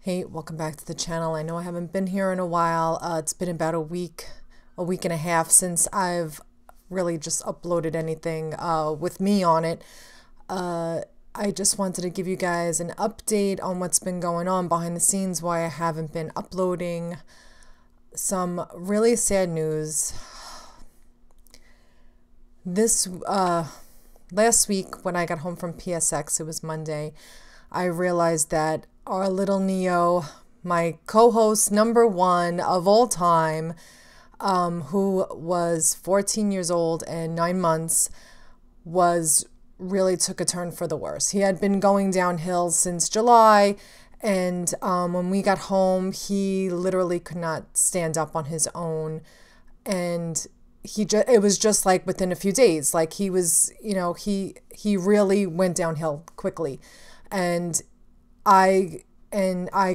Hey, welcome back to the channel. I know I haven't been here in a while. It's been about a week and a half since I've really just uploaded anything with me on it. I just wanted to give you guys an update on what's been going on behind the scenes, why I haven't been uploading. Some really sad news. This last week when I got home from PSX, it was Monday, I realized that our little Neo, my co-host #1 of all time, who was 14 years old and 9 months, really took a turn for the worse. He had been going downhill since July, and when we got home, he literally could not stand up on his own, and it was just like within a few days, like he was, he really went downhill quickly, and I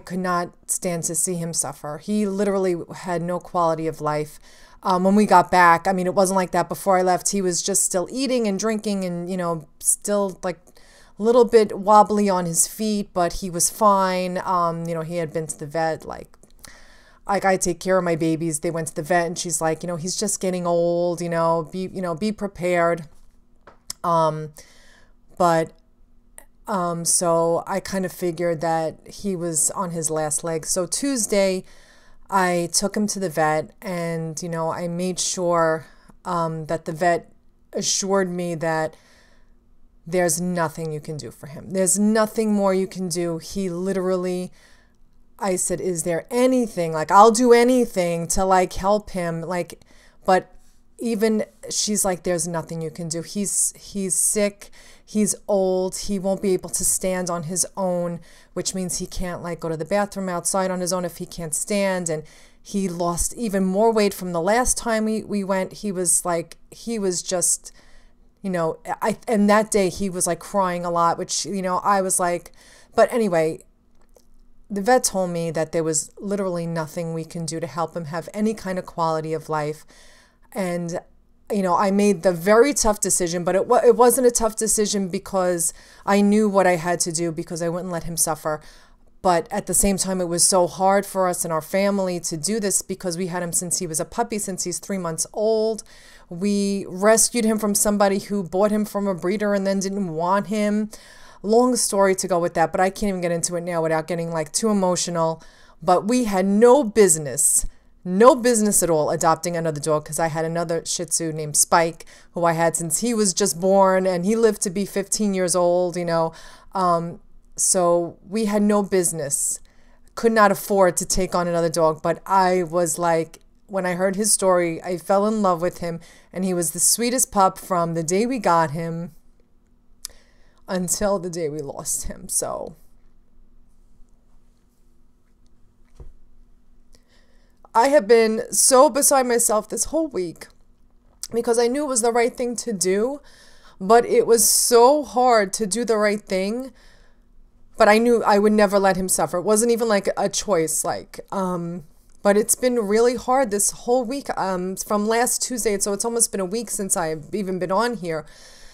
could not stand to see him suffer. He literally had no quality of life. When we got back, I mean, it wasn't like that before I left. He was just still eating and drinking and, still like a little bit wobbly on his feet, but he was fine. He had been to the vet, like I take care of my babies. They went to the vet and she's like, he's just getting old, be prepared. So I kind of figured that he was on his last leg. So Tuesday, I took him to the vet and, I made sure that the vet assured me that there's nothing you can do for him. There's nothing more you can do. He literally, I said, is there anything? Like, I'll do anything to like help him. But even she's like, there's nothing you can do. He's sick. He's old. He won't be able to stand on his own, which means he can't like go to the bathroom outside on his own if he can't stand. And he lost even more weight from the last time we went. He was just, and that day he was like crying a lot, which, I was like, but anyway, the vet told me that there was literally nothing we can do to help him have any kind of quality of life. And I made the very tough decision, but it wasn't a tough decision because I knew what I had to do because I wouldn't let him suffer. But at the same time, it was so hard for us and our family to do this because we had him since he was a puppy, since he's 3 months old. We rescued him from somebody who bought him from a breeder and then didn't want him. Long story to go with that, but I can't even get into it now without getting like too emotional. But we had no business at all adopting another dog because I had another Shih Tzu named Spike who I had since he was just born and he lived to be 15 years old, so we had no business, could not afford to take on another dog. But I was like, when I heard his story, I fell in love with him, and he was the sweetest pup from the day we got him until the day we lost him. So I have been so beside myself this whole week because I knew it was the right thing to do, but it was so hard to do the right thing. But I knew I would never let him suffer. It wasn't even like a choice, but it's been really hard this whole week, from last Tuesday. So it's almost been a week since I've even been on here.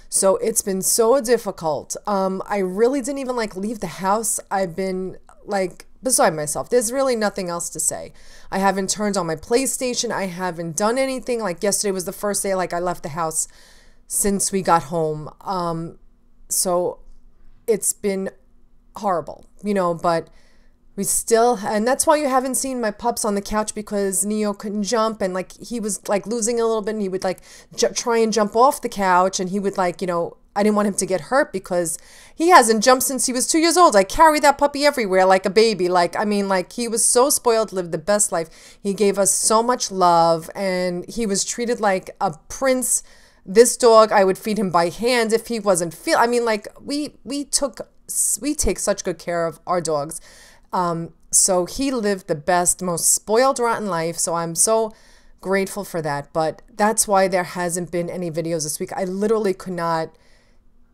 So it's been so difficult. I really didn't even like leave the house. I've been like beside myself. There's really nothing else to say. I haven't turned on my PlayStation. I haven't done anything. Like yesterday was the first day like I left the house since we got home. So it's been horrible, but we still, and that's why you haven't seen my pups on the couch, because Neo couldn't jump, and like he was like losing a little bit, and he would like try and jump off the couch, and he would like, I didn't want him to get hurt because he hasn't jumped since he was 2 years old. I carry that puppy everywhere like a baby. He was so spoiled, lived the best life. He gave us so much love, and he was treated like a prince. This dog, I would feed him by hand if he wasn't we take such good care of our dogs. So he lived the best, most spoiled, rotten life. So I'm so grateful for that. But that's why there hasn't been any videos this week. I literally could not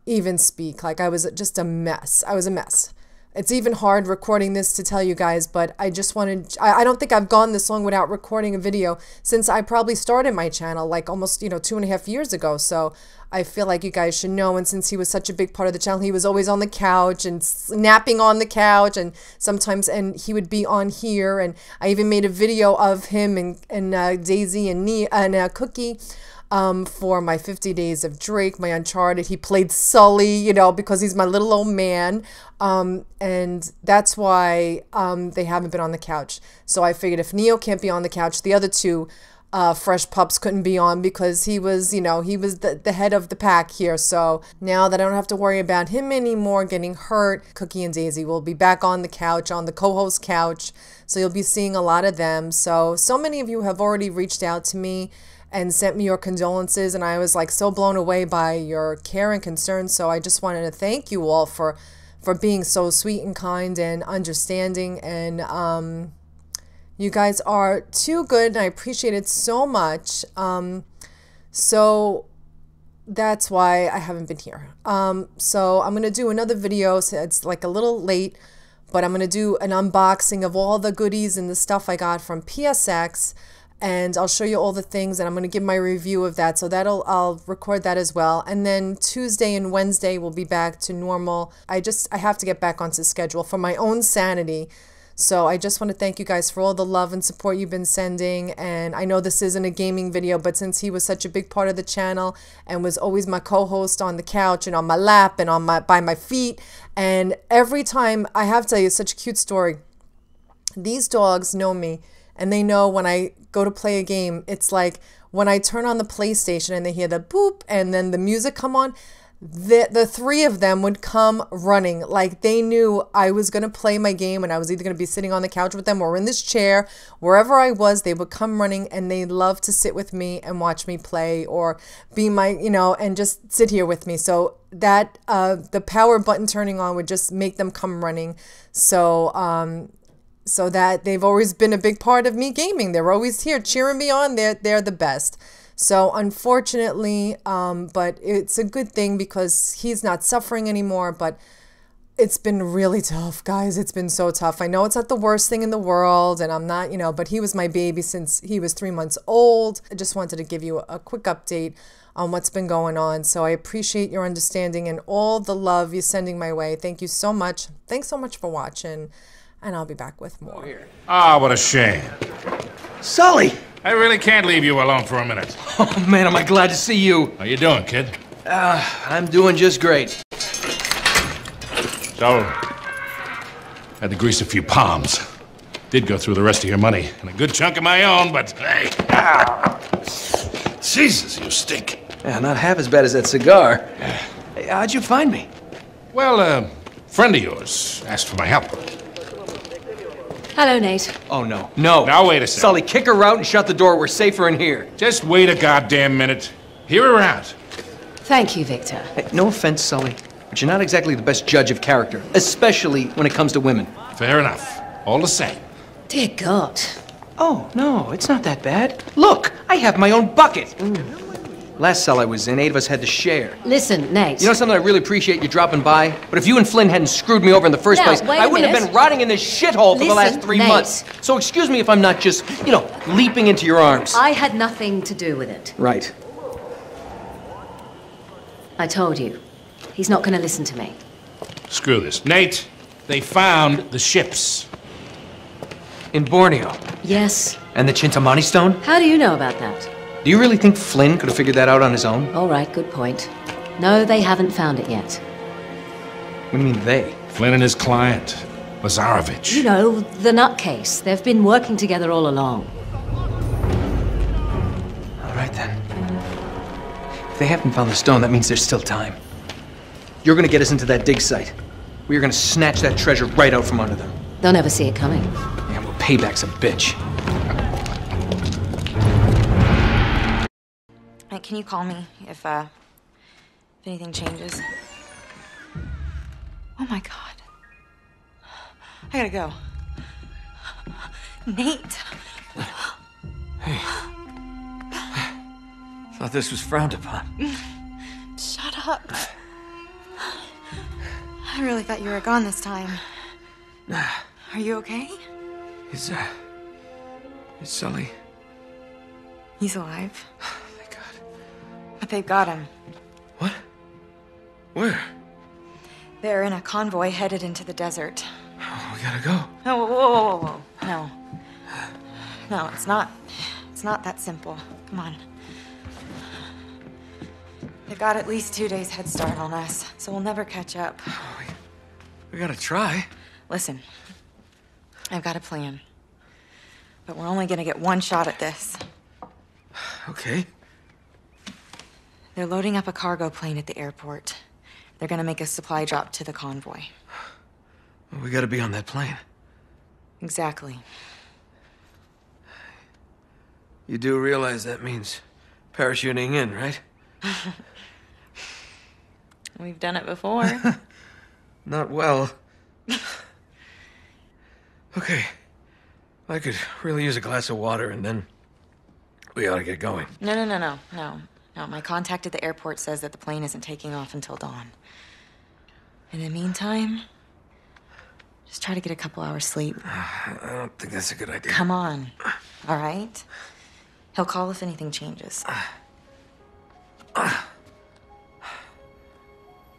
even speak. Like I was just a mess. I was a mess. It's even hard recording this to tell you guys, but I just wanted, I don't think I've gone this long without recording a video since I probably started my channel like almost, 2.5 years ago. So I feel like you guys should know. And since he was such a big part of the channel, he was always on the couch and napping on the couch, and sometimes, and he would be on here. And I even made a video of him and Daisy and Cookie. For my 50 Days of Drake, my Uncharted. He played Sully, because he's my little old man. And that's why they haven't been on the couch. So I figured if Neo can't be on the couch, the other two fresh pups couldn't be on, because he was, he was the head of the pack here. So now that I don't have to worry about him anymore getting hurt, Cookie and Daisy will be back on the couch, on the co-host couch. So you'll be seeing a lot of them. So many of you have already reached out to me and sent me your condolences, and I was like so blown away by your care and concern. So I just wanted to thank you all for being so sweet and kind and understanding, and you guys are too good, and I appreciate it so much. So that's why I haven't been here. So I'm gonna do another video. So it's like a little late, but I'm gonna do an unboxing of all the goodies and the stuff I got from PSX. And I'll show you all the things, and I'm going to give my review of that. So I'll record that as well. And then Tuesday and Wednesday we'll be back to normal. I have to get back onto schedule for my own sanity. So I just want to thank you guys for all the love and support you've been sending. And I know this isn't a gaming video, but since he was such a big part of the channel and was always my co-host on the couch and on my lap and by my feet, and every time, I have to tell you, such a cute story. These dogs know me. And they know when I go to play a game, it's like when I turn on the PlayStation and they hear the boop and then the music come on, the three of them would come running. Like they knew I was going to play my game, and I was either going to be sitting on the couch with them or in this chair. Wherever I was, they would come running, and they love to sit with me and watch me play, or be my, and just sit here with me. So that the power button turning on would just make them come running. So that they've always been a big part of me gaming. They're always here cheering me on. They're the best. So unfortunately, but it's a good thing because he's not suffering anymore. But it's been really tough, guys. It's been so tough. I know it's not the worst thing in the world, and I'm not, but he was my baby since he was 3 months old. I just wanted to give you a quick update on what's been going on. So I appreciate your understanding and all the love you're sending my way. Thank you so much. Thanks so much for watching. And I'll be back with more. Ah, what a shame. Sully! I really can't leave you alone for a minute. Oh, man, am I glad to see you. How you doing, kid? I'm doing just great. So, had to grease a few palms. Did go through the rest of your money, and a good chunk of my own, but hey. Jesus, you stink. Yeah, not half as bad as that cigar. Hey, how'd you find me? Well, a friend of yours asked for my help. Hello, Nate. Oh, no. No. Now, wait a second. Sully, kick her out and shut the door. We're safer in here. Just wait a goddamn minute. Hear her out. Thank you, Victor. Hey, no offense, Sully, but you're not exactly the best judge of character, especially when it comes to women. Fair enough. All the same. Dear God. Oh, no, it's not that bad. Look, I have my own bucket. Last cell I was in, 8 of us had to share. Listen, Nate. You know something, I really appreciate you dropping by, but if you and Flynn hadn't screwed me over in the first place, I wouldn't have been rotting in this shithole for the last 3 months. So excuse me if I'm not just, leaping into your arms. I had nothing to do with it. Right. I told you. He's not going to listen to me. Screw this. Nate, they found the ships. In Borneo. Yes. And the Chintamani stone? How do you know about that? Do you really think Flynn could have figured that out on his own? All right, good point. No, they haven't found it yet. What do you mean, they? Flynn and his client, Lazarovich. You know, the nutcase. They've been working together all along. All right, then. If they haven't found the stone, that means there's still time. You're gonna get us into that dig site. We are gonna snatch that treasure right out from under them. They'll never see it coming. Yeah, well, payback's a bitch. Can you call me if anything changes? Oh my God. I gotta go. Nate. Hey. Thought this was frowned upon. Shut up. I really thought you were gone this time. Are you okay? Is Sully? He's alive. Thank God. But they've got him. What? Where? They're in a convoy headed into the desert. Oh, we gotta go. Oh, whoa. No. No, it's not that simple. Come on. They've got at least 2 days head start on us, so we'll never catch up. We gotta try. Listen, I've got a plan. But we're only gonna get one shot at this. Okay. They're loading up a cargo plane at the airport. They're gonna make a supply drop to the convoy. Well, we gotta be on that plane. Exactly. You do realize that means parachuting in, right? We've done it before. Not well. Okay. I could really use a glass of water, and then we ought to get going. No. My contact at the airport says that the plane isn't taking off until dawn. In the meantime, just try to get a couple hours sleep. I don't think that's a good idea. Come on. All right? He'll call if anything changes.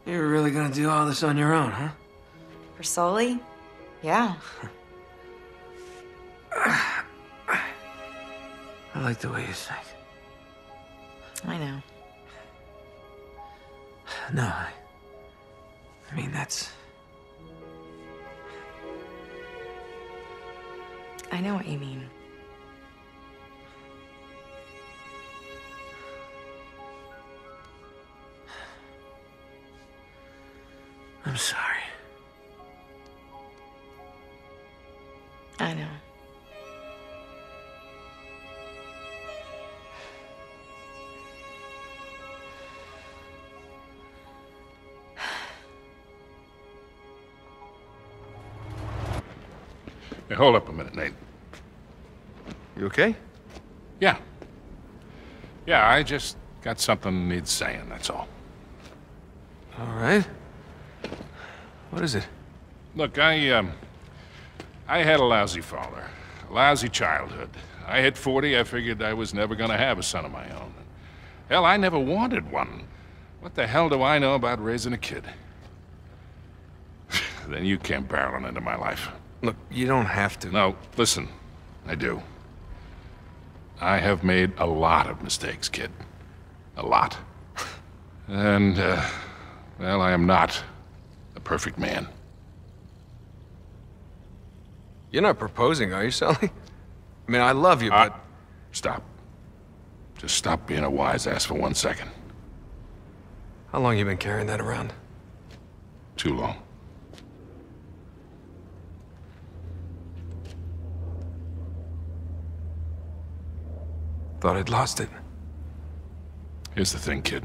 You're really gonna do all this on your own, huh? For Sully? Yeah. I like the way you think. I know. No, I mean, that's... I know what you mean. I'm sorry. I know. Hey, hold up a minute, Nate. You okay? Yeah. Yeah, I just got something needs saying, that's all. All right. What is it? Look, I had a lousy father, a lousy childhood. I hit 40, I figured I was never gonna have a son of my own. Hell, I never wanted one. What the hell do I know about raising a kid? Then you came barreling into my life. Look, you don't have to. No, listen, I do. I have made a lot of mistakes, kid. A lot. And, well, I am not a perfect man. You're not proposing, are you, Sully? I mean, I love you, but... Stop. Just stop being a wise ass for 1 second. How long you been carrying that around? Too long. Thought I'd lost it. Here's the thing, kid.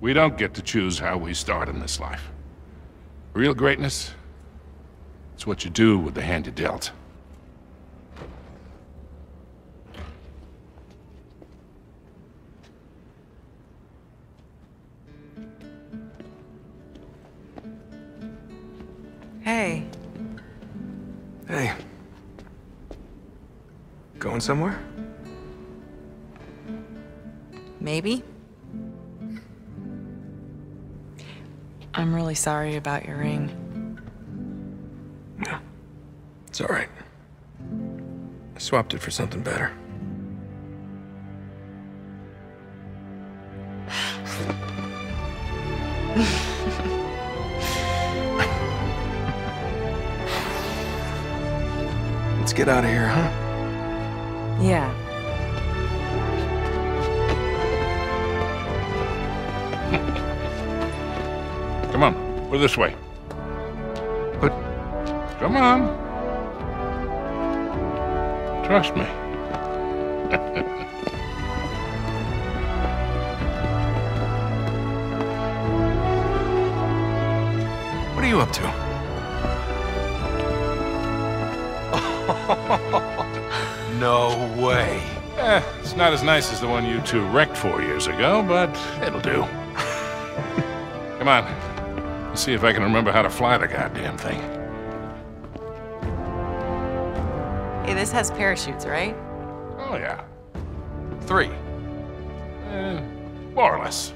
We don't get to choose how we start in this life. Real greatness, it's what you do with the hand you're dealt. Hey. Hey. Going somewhere? Maybe. I'm really sorry about your ring. No. It's all right. I swapped it for something better. Let's get out of here, huh? Yeah. Come on, we're this way. But... Come on. Trust me. What are you up to? No way. It's not as nice as the one you two wrecked 4 years ago, but it'll do. Come on. Let's see if I can remember how to fly the goddamn thing. Hey, this has parachutes, right? Oh, yeah. 3. More or less.